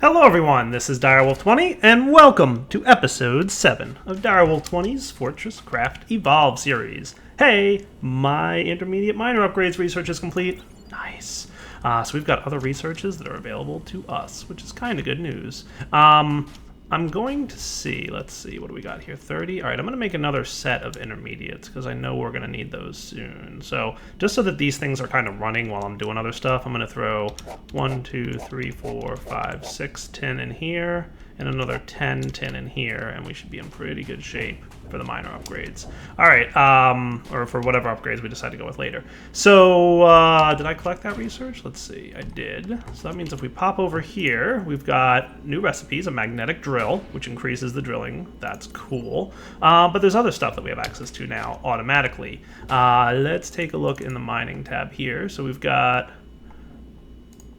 Hello everyone, this is Direwolf20, and welcome to Episode 7 of Direwolf20's FortressCraft Evolve series. Hey, my intermediate minor upgrades research is complete. Nice. So we've got other researches that are available to us, which is kind of good news. I'm going to see, let's see, what do we got here? 30? All right, I'm going to make another set of intermediates because I know we're going to need those soon. So just so that these things are kind of running while I'm doing other stuff, I'm going to throw 1, 2, 3, 4, 5, 6 tin in here and another 10 tin in here, and we should be in pretty good shape for the minor upgrades. All right, or for whatever upgrades we decide to go with later. So did I collect that research? Let's see, I did. So that means if we pop over here, we've got new recipes, a magnetic drill, which increases the drilling. That's cool. But there's other stuff that we have access to now automatically. Let's take a look in the mining tab here. So we've got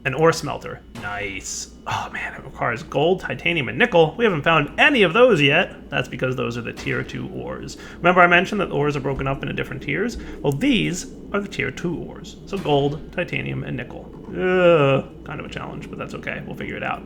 an ore smelter. Nice. Oh man, it requires gold, titanium, and nickel. We haven't found any of those yet. That's because those are the tier 2 ores. Remember I mentioned that the ores are broken up into different tiers? Well, these are the tier 2 ores. So gold, titanium, and nickel. Kind of a challenge, but that's okay. We'll figure it out.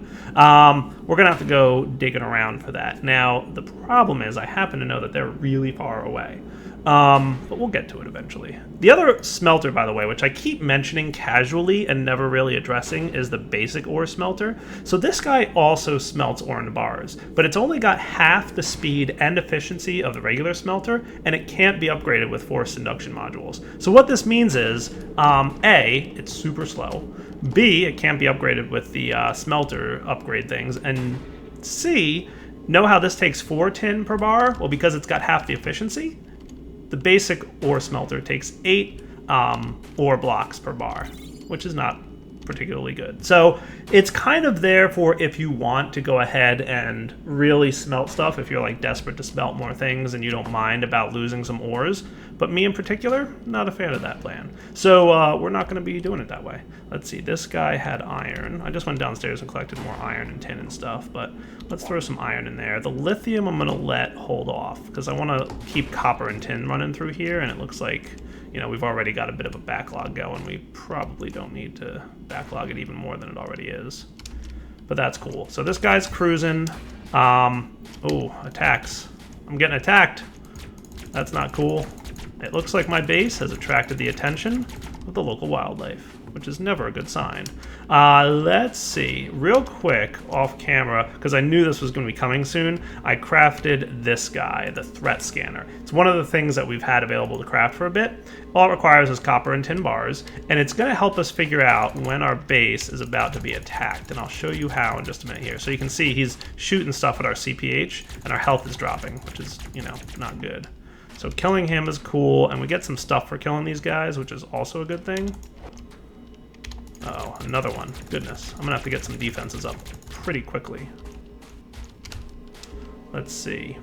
We're going to have to go digging around for that. Now, the problem is I happen to know that they're really far away. But we'll get to it eventually. The other smelter, by the way, which I keep mentioning casually and never really addressing, is the basic ore smelter. So this guy also smelts ore in bars, but it's only got half the speed and efficiency of the regular smelter, and it can't be upgraded with forced induction modules. So what this means is, A, it's super slow, B, it can't be upgraded with the smelter upgrade things, and C, know how this takes 4 tin per bar? Well, because it's got half the efficiency, the basic ore smelter takes 8 ore blocks per bar, which is not particularly good. So it's kind of there for if you want to go ahead and really smelt stuff, if you're like desperate to smelt more things and you don't mind about losing some ores. But me in particular, not a fan of that plan. So we're not going to be doing it that way. Let's see, this guy had iron. I just went downstairs and collected more iron and tin and stuff, but let's throw some iron in there. The lithium I'm going to let hold off because I want to keep copper and tin running through here, and it looks like, you know, we've already got a bit of a backlog going. We probably don't need to backlog it even more than it already is. But that's cool. So this guy's cruising. Oh, attacks. I'm getting attacked. That's not cool. It looks like my base has attracted the attention of the local wildlife, which is never a good sign. Let's see, real quick, off camera, because I knew this was going to be coming soon, I crafted this guy, the threat scanner. It's one of the things that we've had available to craft for a bit. All it requires is copper and tin bars, and it's going to help us figure out when our base is about to be attacked, and I'll show you how in just a minute here. So you can see he's shooting stuff at our CPH, and our health is dropping, which is, you know, not good. So killing him is cool, and we get some stuff for killing these guys, which is also a good thing. Uh-oh, another one. Goodness. I'm going to have to get some defenses up pretty quickly. Let's see.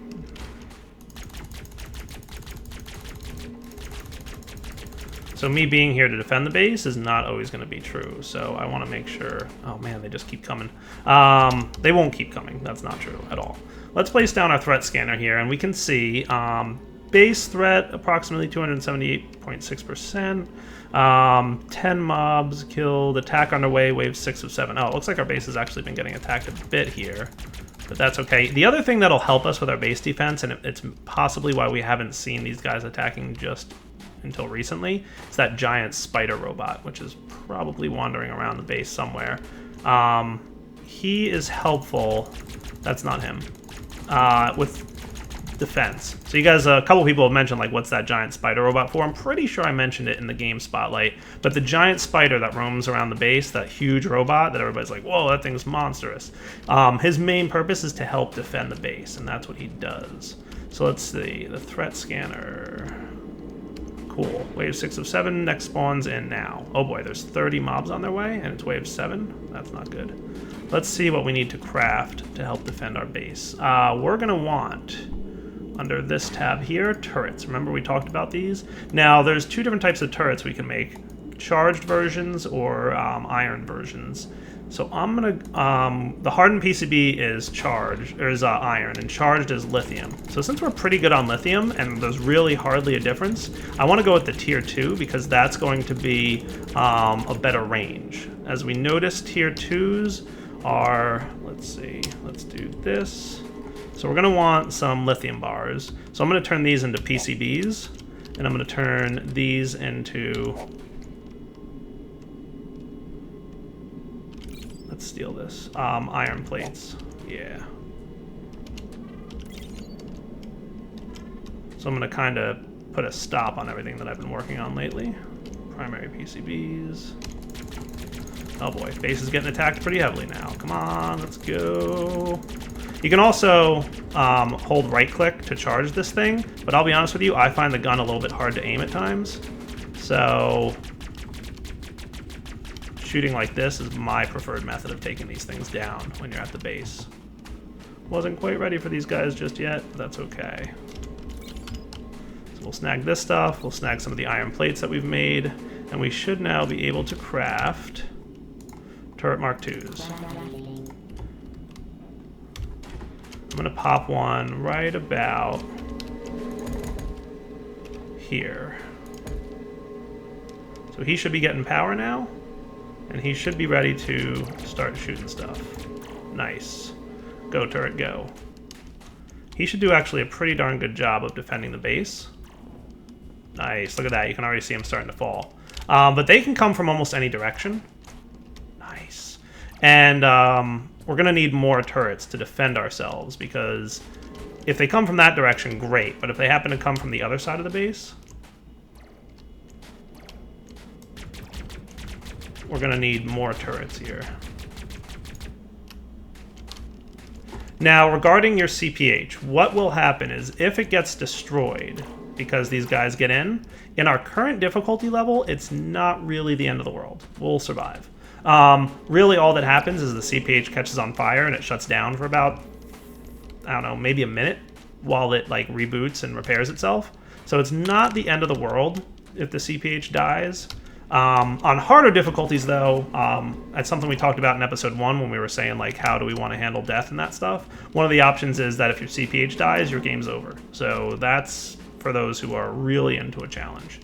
So me being here to defend the base is not always going to be true, so I want to make sure... Oh man, they just keep coming. They won't keep coming. That's not true at all. Let's place down our threat scanner here, and we can see... base threat, approximately 278.6%. 10 mobs killed. Attack underway, wave 6 of 7. Oh, it looks like our base has actually been getting attacked a bit here. But that's okay. The other thing that'll help us with our base defense, and it's possibly why we haven't seen these guys attacking just until recently, is that giant spider robot, which is probably wandering around the base somewhere. He is helpful. That's not him. With defense. So you guys, a couple people have mentioned, like, what's that giant spider robot for? I'm pretty sure I mentioned it in the game spotlight, but the giant spider that roams around the base, that huge robot that everybody's like, whoa, that thing's monstrous. His main purpose is to help defend the base, and that's what he does. So let's see, the threat scanner. Cool. Wave 6 of 7, next spawns in now. Oh boy, there's 30 mobs on their way, and it's wave 7. That's not good. Let's see what we need to craft to help defend our base. We're gonna want... under this tab here, turrets. Remember we talked about these? Now, there's 2 different types of turrets we can make. Charged versions or iron versions. So I'm gonna, the hardened PCB is iron, and charged is lithium. So since we're pretty good on lithium, and there's really hardly a difference, I wanna go with the tier 2, because that's going to be a better range. As we notice, tier 2s are, let's see, let's do this. So we're going to want some lithium bars. So I'm going to turn these into PCBs, and I'm going to turn these into, let's steal this, iron plates. Yeah. So I'm going to kind of put a stop on everything that I've been working on lately. Primary PCBs. Oh boy, base is getting attacked pretty heavily now. Come on, let's go. You can also hold right click to charge this thing, but I'll be honest with you, I find the gun a little bit hard to aim at times. So shooting like this is my preferred method of taking these things down when you're at the base. Wasn't quite ready for these guys just yet, but that's okay. So we'll snag this stuff, we'll snag some of the iron plates that we've made, and we should now be able to craft turret Mark IIs. I'm gonna pop one right about here. So he should be getting power now, and he should be ready to start shooting stuff. Nice. Go, turret, go. He should do actually a pretty darn good job of defending the base. Nice, look at that, you can already see him starting to fall. But they can come from almost any direction. Nice. And we're gonna need more turrets to defend ourselves, because if they come from that direction, great. But if they happen to come from the other side of the base, we're gonna need more turrets here. Now, regarding your CPH, what will happen is if it gets destroyed because these guys get in our current difficulty level, it's not really the end of the world. We'll survive. Really all that happens is the CPH catches on fire and it shuts down for about, I don't know, maybe a minute while it like reboots and repairs itself. So it's not the end of the world if the CPH dies. On harder difficulties though, that's something we talked about in episode 1 when we were saying like how do we want to handle death and that stuff. One of the options is that if your CPH dies, your game's over. So that's for those who are really into a challenge.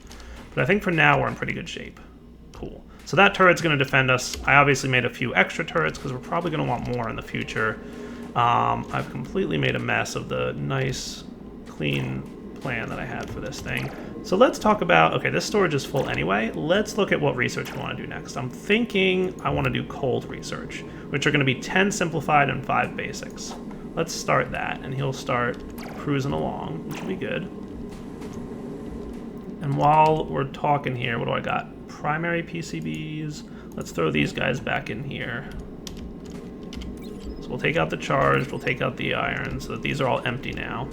But I think for now we're in pretty good shape. Cool. So that turret's going to defend us. I obviously made a few extra turrets because we're probably going to want more in the future. I've completely made a mess of the nice, clean plan that I had for this thing. So let's talk about, okay, this storage is full anyway. Let's look at what research we want to do next. I'm thinking I want to do cold research, which are going to be 10 simplified and 5 basics. Let's start that, and he'll start cruising along, which will be good. And while we're talking here, what do I got? Primary PCBs. Let's throw these guys back in here. So we'll take out the charged, we'll take out the iron, so that these are all empty now.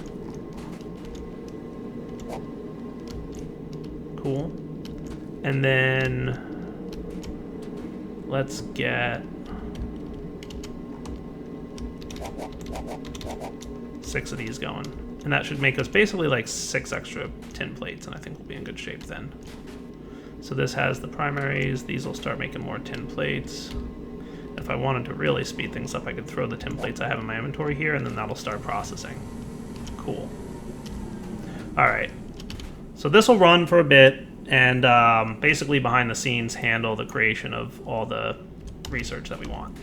Cool. And then let's get 6 of these going. And that should make us basically like 6 extra tin plates, and I think we'll be in good shape then. So this has the primaries. These will start making more tin plates. If I wanted to really speed things up, I could throw the tin plates I have in my inventory here, and then that'll start processing. Cool. All right. So this will run for a bit, and basically behind the scenes handle the creation of all the research that we want.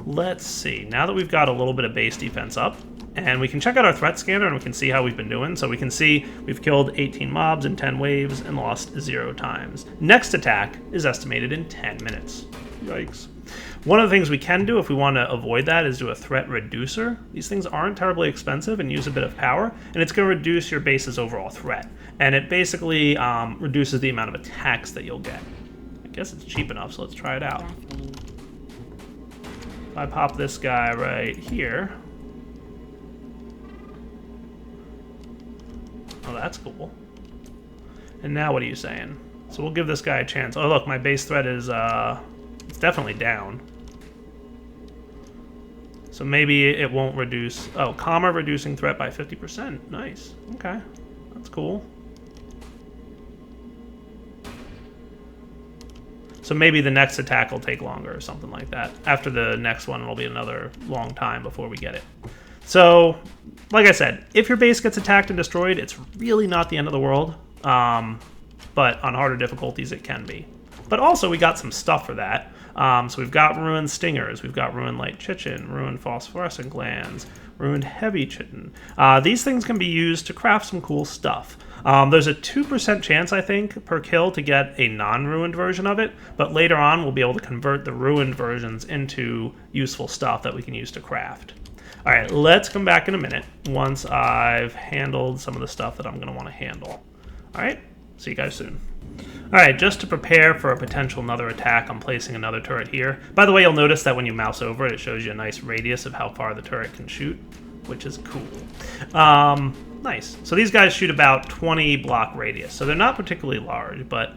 Let's see. Now that we've got a little bit of base defense up, and we can check out our threat scanner and we can see how we've been doing. So we can see we've killed 18 mobs in 10 waves and lost 0 times. Next attack is estimated in 10 minutes. Yikes. One of the things we can do if we want to avoid that is do a threat reducer. These things aren't terribly expensive and use a bit of power, and it's going to reduce your base's overall threat. And it basically reduces the amount of attacks that you'll get. I guess it's cheap enough, so let's try it out. If I pop this guy right here. Oh, that's cool. And now what are you saying? So we'll give this guy a chance. Oh, look, my base threat is, it's definitely down. So maybe it won't reduce... Oh, comma reducing threat by 50%. Nice. Okay. That's cool. So maybe the next attack will take longer or something like that. After the next one, it'll be another long time before we get it. So, like I said, if your base gets attacked and destroyed, it's really not the end of the world. But on harder difficulties, it can be. But also, we got some stuff for that. So we've got ruined stingers, we've got ruined light chitin, ruined phosphorescent glands, ruined heavy chitin. These things can be used to craft some cool stuff. There's a 2% chance, I think, per kill to get a non-ruined version of it, but later on we'll be able to convert the ruined versions into useful stuff that we can use to craft. All right, let's come back in a minute once I've handled some of the stuff that I'm going to want to handle. All right, see you guys soon. All right, just to prepare for a potential another attack, I'm placing another turret here. By the way, you'll notice that when you mouse over it, it shows you a nice radius of how far the turret can shoot, which is cool. Nice. So these guys shoot about 20 block radius, so they're not particularly large, but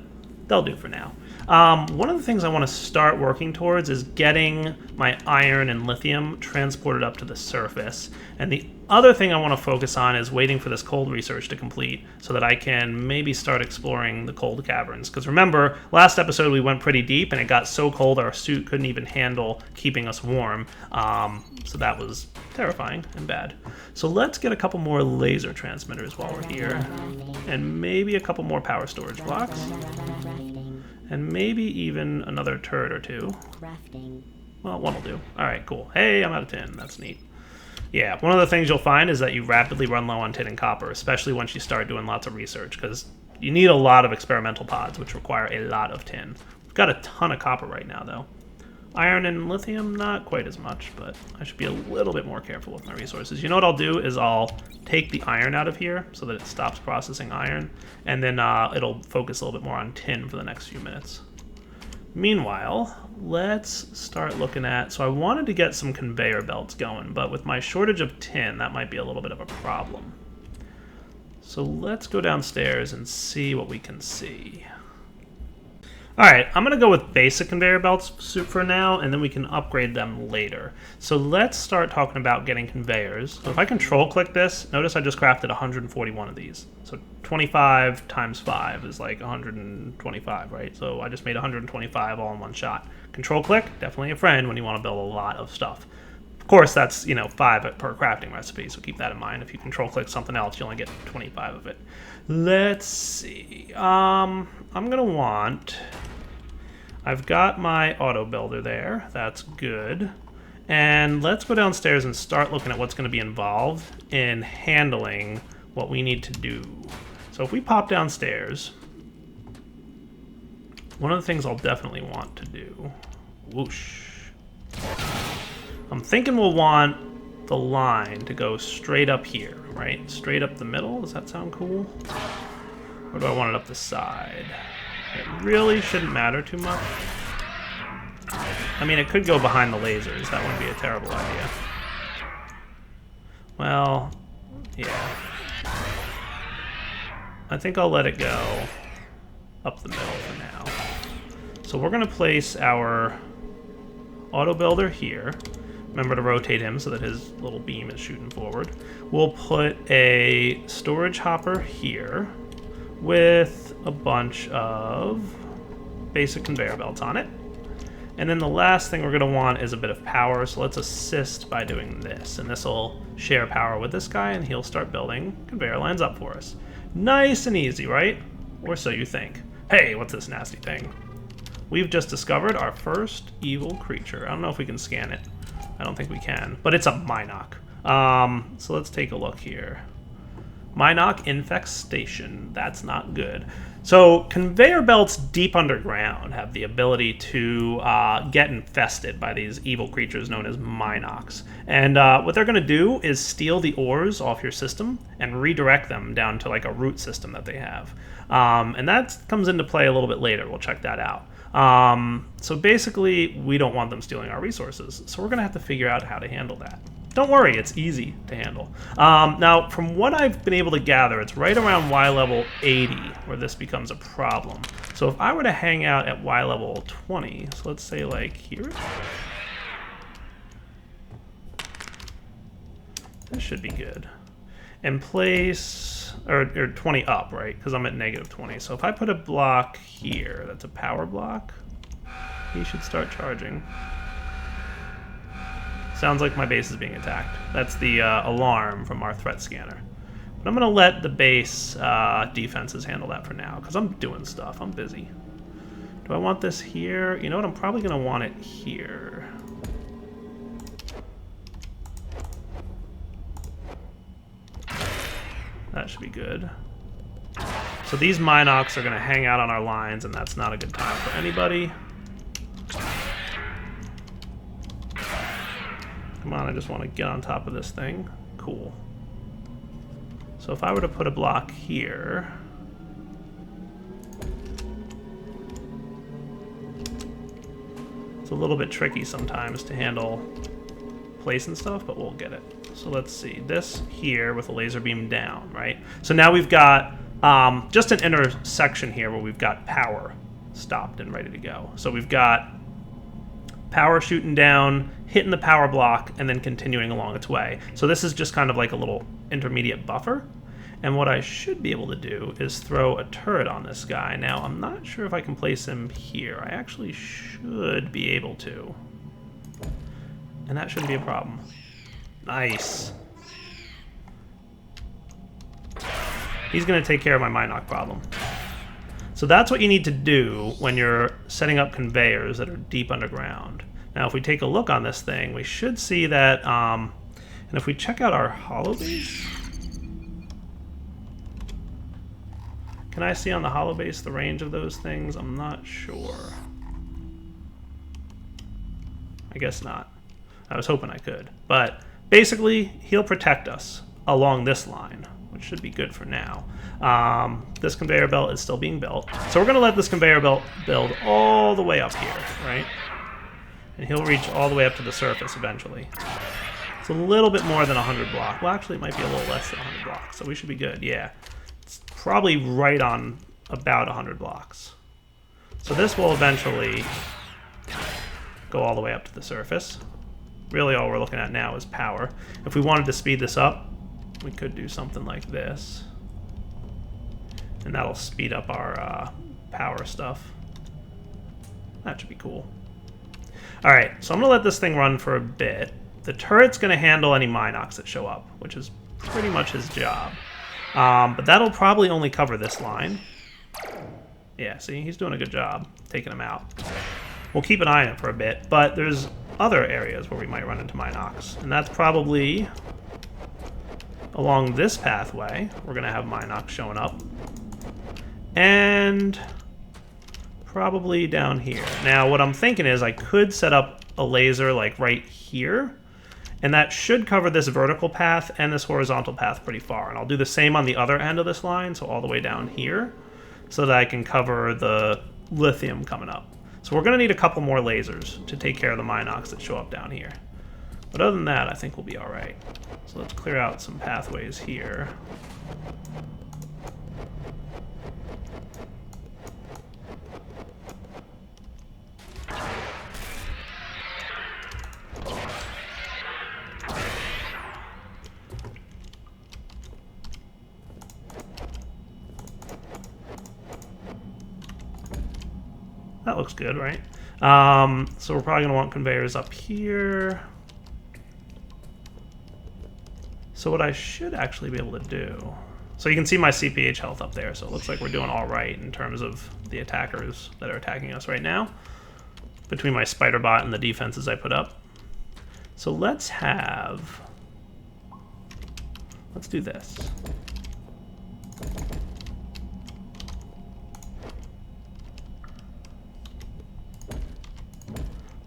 they'll do for now. One of the things I want to start working towards is getting my iron and lithium transported up to the surface. And the other thing I want to focus on is waiting for this cold research to complete so that I can maybe start exploring the cold caverns. Because remember, last episode we went pretty deep and it got so cold our suit couldn't even handle keeping us warm. So that was terrifying and bad. So let's get a couple more laser transmitters while we're here. And maybe a couple more power storage blocks. And maybe even another turret or two. Well, one will do. Alright, cool. Hey, I'm out of tin. That's neat. Yeah, one of the things you'll find is that you rapidly run low on tin and copper, especially once you start doing lots of research, because you need a lot of experimental pods, which require a lot of tin. We've got a ton of copper right now, though. Iron and lithium, not quite as much, but I should be a little bit more careful with my resources. You know what I'll do is I'll take the iron out of here so that it stops processing iron, and then it'll focus a little bit more on tin for the next few minutes. Meanwhile, let's start looking at... So I wanted to get some conveyor belts going, but with my shortage of tin, that might be a little bit of a problem. So let's go downstairs and see what we can see. Alright, I'm going to go with basic conveyor belts for now, and then we can upgrade them later. So let's start talking about getting conveyors. So if I control click this, notice I just crafted 141 of these. So 25 times 5 is like 125, right? So I just made 125 all in one shot. Control click, definitely a friend when you want to build a lot of stuff. Of course, that's, 5 per crafting recipe, so keep that in mind. If you control click something else, you only get 25 of it. Let's see. I'm going to want... I've got my auto builder there. That's good. And let's go downstairs and start looking at what's going to be involved in handling what we need to do. So if we pop downstairs, one of the things I'll definitely want to do... Whoosh. I'm thinking we'll want the line to go straight up here, right? Straight up the middle. Does that sound cool? Or do I want it up the side? It really shouldn't matter too much. I mean, it could go behind the lasers. That wouldn't be a terrible idea. Well, yeah. I think I'll let it go up the middle for now. So we're going to place our auto builder here. Remember to rotate him so that his little beam is shooting forward. We'll put a storage hopper here with a bunch of basic conveyor belts on it. And then the last thing we're going to want is a bit of power, so let's assist by doing this. And this will share power with this guy, and he'll start building conveyor lines up for us. Nice and easy, right? Or so you think. Hey, what's this nasty thing? We've just discovered our first evil creature. I don't know if we can scan it. I don't think we can, but it's a Minoc. So let's take a look here. Minoc infestation. That's not good. So conveyor belts deep underground have the ability to get infested by these evil creatures known as Minocs. And what they're going to do is steal the ores off your system and redirect them down to like a root system that they have. And that comes into play a little bit later. We'll check that out. So basically, we don't want them stealing our resources. So we're going to have to figure out how to handle that. Don't worry, it's easy to handle. Now, from what I've been able to gather, it's right around Y level 80 where this becomes a problem. So if I were to hang out at Y level 20, so let's say like here. This should be good. And place, or 20 up, right? Because I'm at negative 20. So if I put a block here, that's a power block, he should start charging. Sounds like my base is being attacked. That's the alarm from our threat scanner. But I'm going to let the base defenses handle that for now, because I'm doing stuff. I'm busy. Do I want this here? You know what? I'm probably going to want it here. That should be good. So these Minox are going to hang out on our lines, and that's not a good time for anybody. Come on, I just want to get on top of this thing. Cool. So if I were to put a block here... It's a little bit tricky sometimes to handle place and stuff, but we'll get it. So let's see. This here with a laser beam down, right? So now we've got just an intersection here where we've got power stopped and ready to go. So we've got power shooting down, hitting the power block, and then continuing along its way. So this is just kind of like a little intermediate buffer. And what I should be able to do is throw a turret on this guy. Now, I'm not sure if I can place him here. I actually should be able to. And that shouldn't be a problem. Nice. He's going to take care of my Minoc problem. So that's what you need to do when you're setting up conveyors that are deep underground. Now, if we take a look on this thing, we should see that, and if we check out our holobase, can I see on the holobase the range of those things? I'm not sure. I guess not. I was hoping I could. But basically, he'll protect us along this line, which should be good for now. This conveyor belt is still being built. So we're going to let this conveyor belt build all the way up here, right? And he'll reach all the way up to the surface eventually. It's a little bit more than 100 blocks. Well, actually, it might be a little less than 100 blocks, so we should be good, yeah. It's probably right on about 100 blocks. So this will eventually go all the way up to the surface. Really, all we're looking at now is power. If we wanted to speed this up, we could do something like this. And that'll speed up our power stuff. That should be cool. All right, so I'm going to let this thing run for a bit. The turret's going to handle any Minox that show up, which is pretty much his job. But that'll probably only cover this line. Yeah, see, he's doing a good job taking him out. We'll keep an eye on it for a bit, but there's other areas where we might run into Minox, and that's probably along this pathway. We're going to have Minox showing up. And probably down here. Now, what I'm thinking is I could set up a laser like right here, and that should cover this vertical path and this horizontal path pretty far. And I'll do the same on the other end of this line, so all the way down here, so that I can cover the lithium coming up. So we're going to need a couple more lasers to take care of the Minox that show up down here. But other than that, I think we'll be all right. So let's clear out some pathways here. That looks good, right? So we're probably going to want conveyors up here. So what I should actually be able to do... So you can see my CPH health up there, so it looks like we're doing all right in terms of the attackers that are attacking us right now, between my spider bot and the defenses I put up. So let's do this.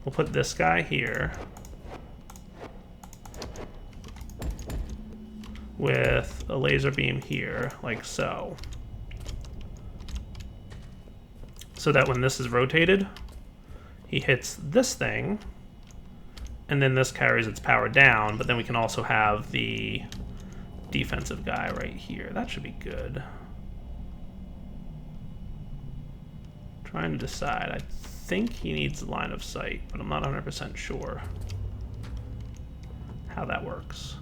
We'll put this guy here with a laser beam here, like so. So that when this is rotated, he hits this thing, and then this carries its power down, but then we can also have the defensive guy right here. That should be good. Trying to decide. I think he needs line of sight, but I'm not 100% sure how that works.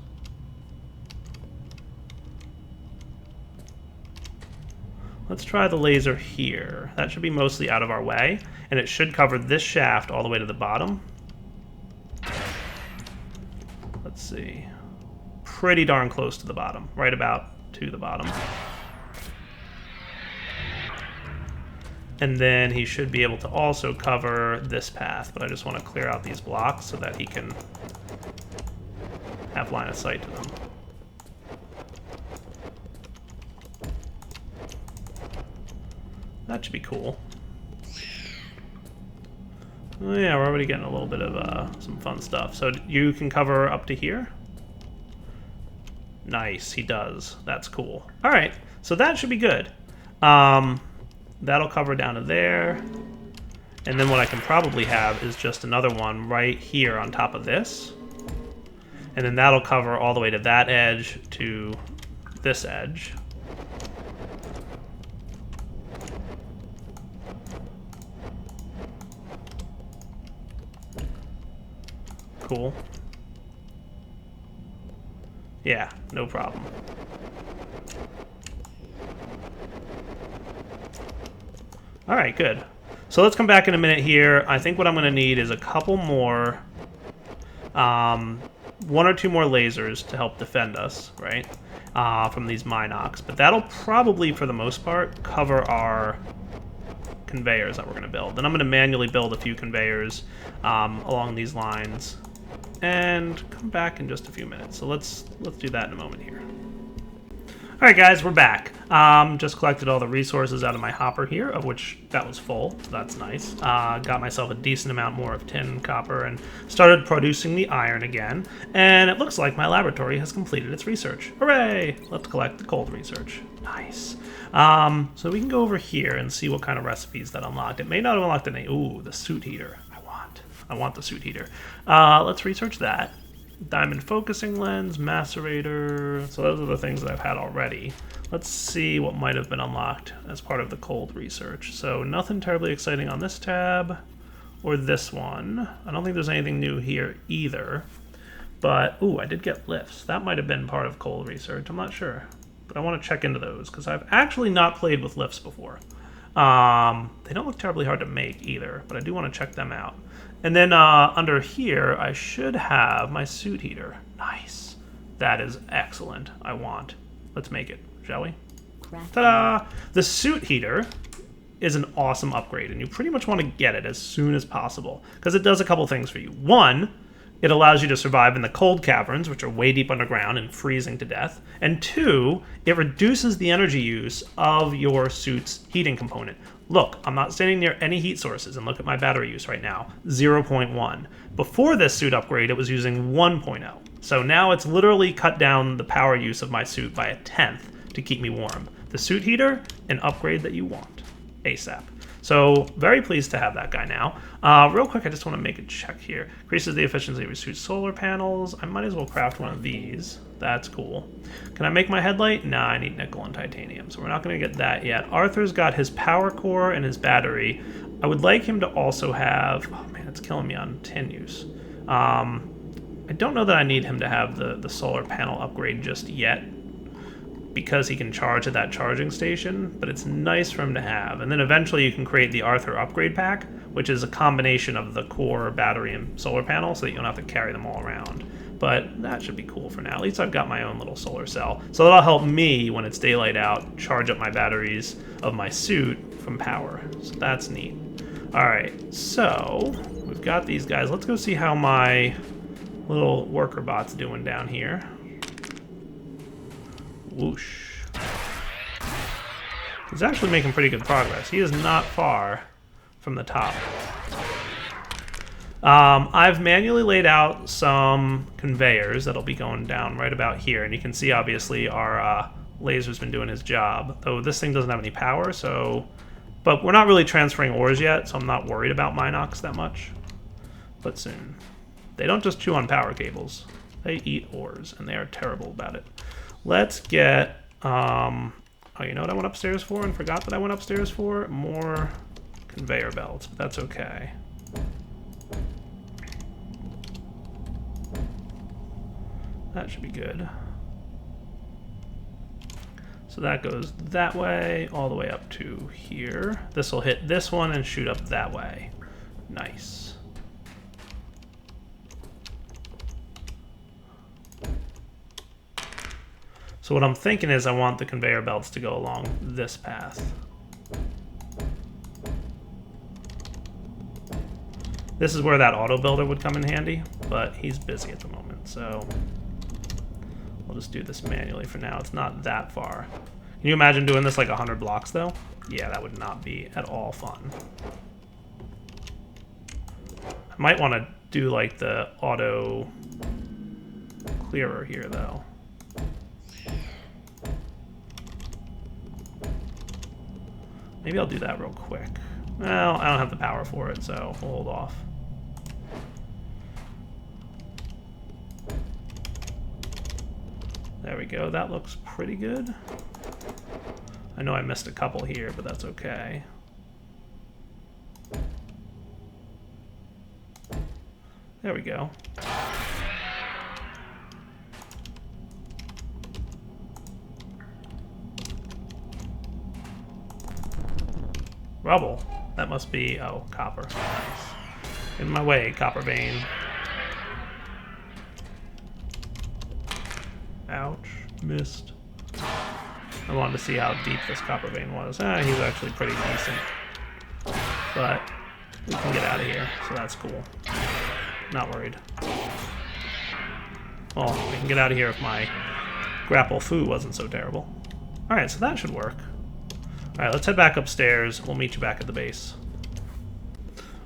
Let's try the laser here. That should be mostly out of our way, and it should cover this shaft all the way to the bottom. Let's see. Pretty darn close to the bottom, right about to the bottom. And then he should be able to also cover this path, but I just want to clear out these blocks so that he can have line of sight to them. That should be cool. Oh yeah, we're already getting a little bit of some fun stuff. So you can cover up to here? Nice, he does. That's cool. All right, so that should be good. That'll cover down to there. And then what I can probably have is just another one right here on top of this. And then that'll cover all the way to that edge to this edge. Cool. Yeah, no problem. All right, good. So let's come back in a minute here. I think what I'm going to need is a couple more, one or two more lasers to help defend us, right, from these Minox. But that'll probably, for the most part, cover our conveyors that we're going to build. Then I'm going to manually build a few conveyors along these lines and come back in just a few minutes. So let's do that in a moment here. All right, guys, we're back. Just collected all the resources out of my hopper here, of which that was full, so that's nice. Got myself a decent amount more of tin, copper, and started producing the iron again. And it looks like my laboratory has completed its research. Hooray! Let's collect the cold research. Nice. So we can go over here and see what kind of recipes that unlocked. It may not have unlocked any. Ooh, the suit heater. I want the suit heater. Let's research that. Diamond focusing lens, macerator. So those are the things that I've had already. Let's see what might have been unlocked as part of the cold research. So nothing terribly exciting on this tab or this one. I don't think there's anything new here either. But, ooh, I did get lifts. That might have been part of cold research. I'm not sure. But I want to check into those because I've actually not played with lifts before. They don't look terribly hard to make either, but I do want to check them out. And then under here, I should have my suit heater. Nice. That is excellent. I want. Let's make it, shall we? Ta-da! The suit heater is an awesome upgrade, and you pretty much want to get it as soon as possible, because it does a couple things for you. One, it allows you to survive in the cold caverns, which are way deep underground and freezing to death. And two, it reduces the energy use of your suit's heating component. Look, I'm not standing near any heat sources, and look at my battery use right now, 0.1. Before this suit upgrade, it was using 1.0. So now it's literally cut down the power use of my suit by 1/10 to keep me warm. The suit heater, an upgrade that you want, ASAP. So very pleased to have that guy now. Real quick, I just want to make a check here. Increases the efficiency of your suit's solar panels. I might as well craft one of these. That's cool. Can I make my headlight? Nah, I need nickel and titanium, so we're not going to get that yet. Arthur's got his power core and his battery. I would like him to also have... Oh man, it's killing me on tin use. I don't know that I need him to have the solar panel upgrade just yet, because he can charge at that charging station, but it's nice for him to have. And then eventually you can create the Arthur upgrade pack, which is a combination of the core, battery, and solar panel, so that you don't have to carry them all around. But that should be cool for now. At least I've got my own little solar cell. So that'll help me, when it's daylight out, charge up my batteries of my suit from power. So that's neat. All right, so we've got these guys. Let's go see how my little worker bot's doing down here. Whoosh. He's actually making pretty good progress. He is not far from the top. I've manually laid out some conveyors that'll be going down right about here, and you can see obviously our laser's been doing his job, though this thing doesn't have any power, so... But we're not really transferring ores yet, so I'm not worried about Minox that much. But soon. They don't just chew on power cables. They eat ores, and they are terrible about it. Let's get... oh, you know what I went upstairs for and forgot that I went upstairs for? More conveyor belts, but that's okay. That should be good. So that goes that way, all the way up to here. This will hit this one and shoot up that way. Nice. So what I'm thinking is I want the conveyor belts to go along this path. This is where that auto builder would come in handy, but he's busy at the moment, so we'll just do this manually for now. It's not that far. Can you imagine doing this like 100 blocks, though? Yeah, that would not be at all fun. I might want to do like the auto clearer here, though. Maybe I'll do that real quick. Well, I don't have the power for it, so we'll hold off. There we go. That looks pretty good. I know I missed a couple here, but that's okay. There we go. Rubble. That must be... oh, copper. Nice. In my way, copper vein. Ouch. Missed. I wanted to see how deep this copper vein was. He's actually pretty decent. But we can get out of here, so that's cool. Not worried. Well, we can get out of here if my grapple foo wasn't so terrible. Alright, so that should work. Alright, let's head back upstairs. We'll meet you back at the base.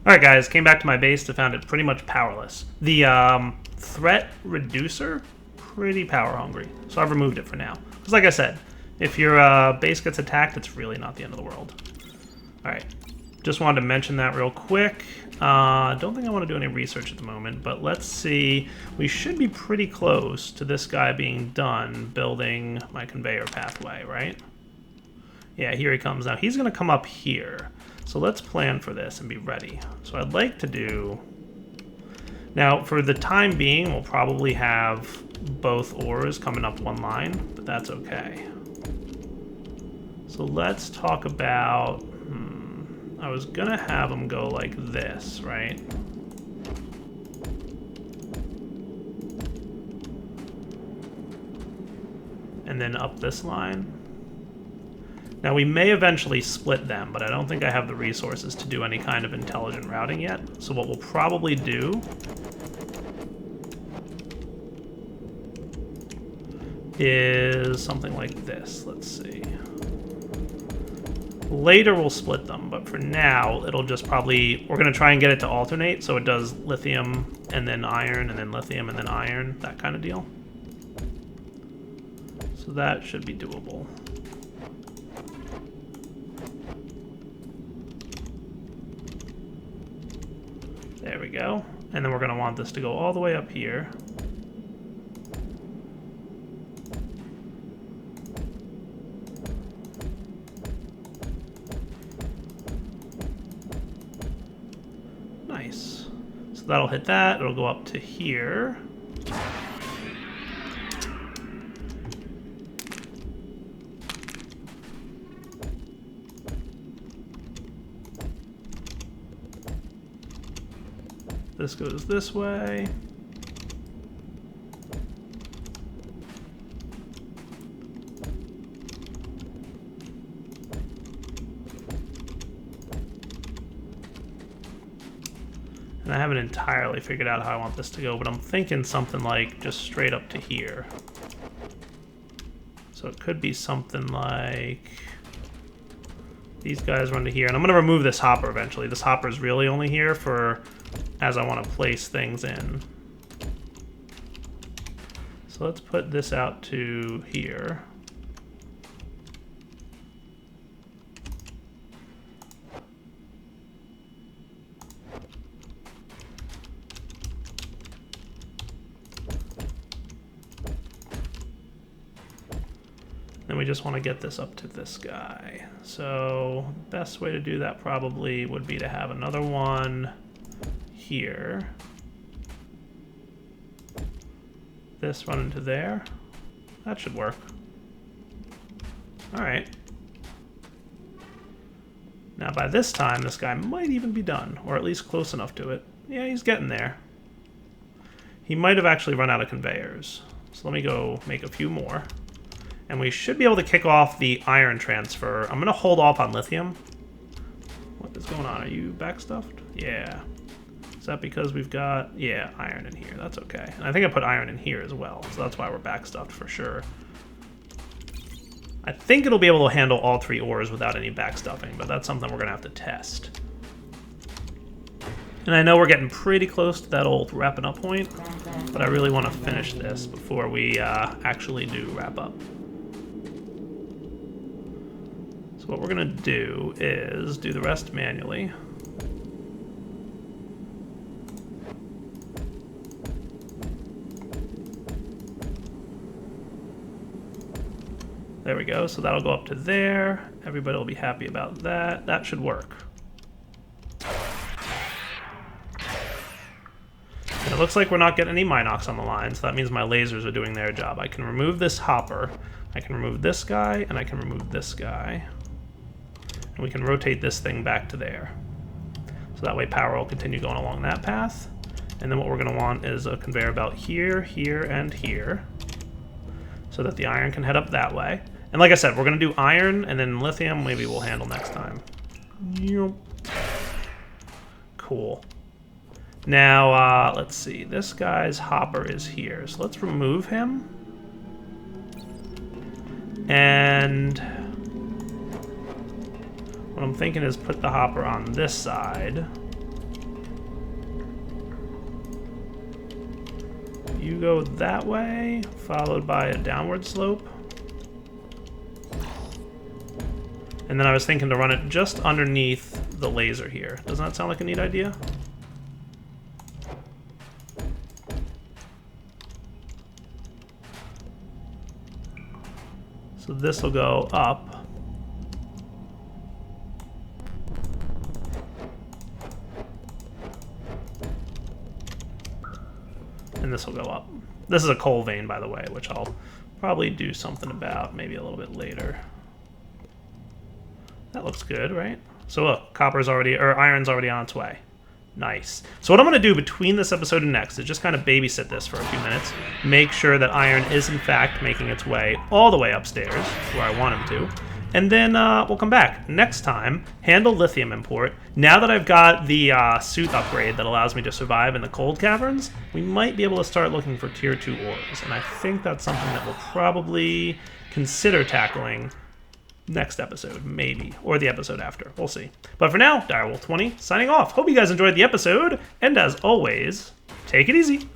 Alright guys, came back to my base and found it pretty much powerless. The threat reducer, pretty power hungry. So I've removed it for now. Because like I said, if your base gets attacked, it's really not the end of the world. Alright, just wanted to mention that real quick. Don't think I want to do any research at the moment, but let's see. We should be pretty close to this guy being done building my conveyor pathway, right? Yeah, here he comes now. He's going to come up here. So let's plan for this and be ready. So I'd like to do... Now, for the time being, we'll probably have both ores coming up one line, but that's okay. So let's talk about... I was going to have them go like this, right? And then up this line. Now, we may eventually split them, but I don't think I have the resources to do any kind of intelligent routing yet. So what we'll probably do is something like this. Let's see. Later we'll split them, but for now it'll just probably... We're going to try and get it to alternate, so it does lithium and then iron and then lithium and then iron, that kind of deal. So that should be doable. There we go. And then we're going to want this to go all the way up here. Nice. So that'll hit that. It'll go up to here. This goes this way. And I haven't entirely figured out how I want this to go, but I'm thinking something like just straight up to here. So it could be something like these guys run to here. And I'm going to remove this hopper eventually. This hopper is really only here for as I want to place things in. So let's put this out to here. Then we just want to get this up to this guy. So the best way to do that probably would be to have another one here. This run into there. That should work. Alright. Now by this time, this guy might even be done, or at least close enough to it. Yeah, he's getting there. He might have actually run out of conveyors. So let me go make a few more. And we should be able to kick off the iron transfer. I'm going to hold off on lithium. What is going on? Are you backstuffed? Yeah. Is that because we've got, yeah, iron in here? That's okay. And I think I put iron in here as well, so that's why we're backstuffed for sure. I think it'll be able to handle all 3 ores without any backstuffing, but that's something we're going to have to test. And I know we're getting pretty close to that old wrapping up point, but I really want to finish this before we actually do wrap up. So what we're going to do is do the rest manually. There we go, so that'll go up to there. Everybody will be happy about that. That should work. And it looks like we're not getting any Minox on the line, so that means my lasers are doing their job. I can remove this hopper, I can remove this guy, and I can remove this guy. And we can rotate this thing back to there. So that way power will continue going along that path. And then what we're gonna want is a conveyor belt here, here, and here, so that the iron can head up that way. And like I said, we're gonna do iron, and then lithium maybe we'll handle next time. Cool. Now, let's see, this guy's hopper is here, so let's remove him. And what I'm thinking is put the hopper on this side. You go that way, followed by a downward slope. And then I was thinking to run it just underneath the laser here. Doesn't that sound like a neat idea? So this will go up. And this will go up. This is a coal vein, by the way, which I'll probably do something about maybe a little bit later. That looks good, right? So look, copper's already, or iron's already on its way. Nice. So what I'm going to do between this episode and next is just kind of babysit this for a few minutes, make sure that iron is in fact making its way all the way upstairs where I want him to, and then we'll come back. Next time, handle lithium import. Now that I've got the suit upgrade that allows me to survive in the cold caverns, we might be able to start looking for tier 2 ores, and I think that's something that we'll probably consider tackling next episode, maybe, or the episode after. We'll see. But for now, Direwolf20 signing off. Hope you guys enjoyed the episode, and as always, take it easy.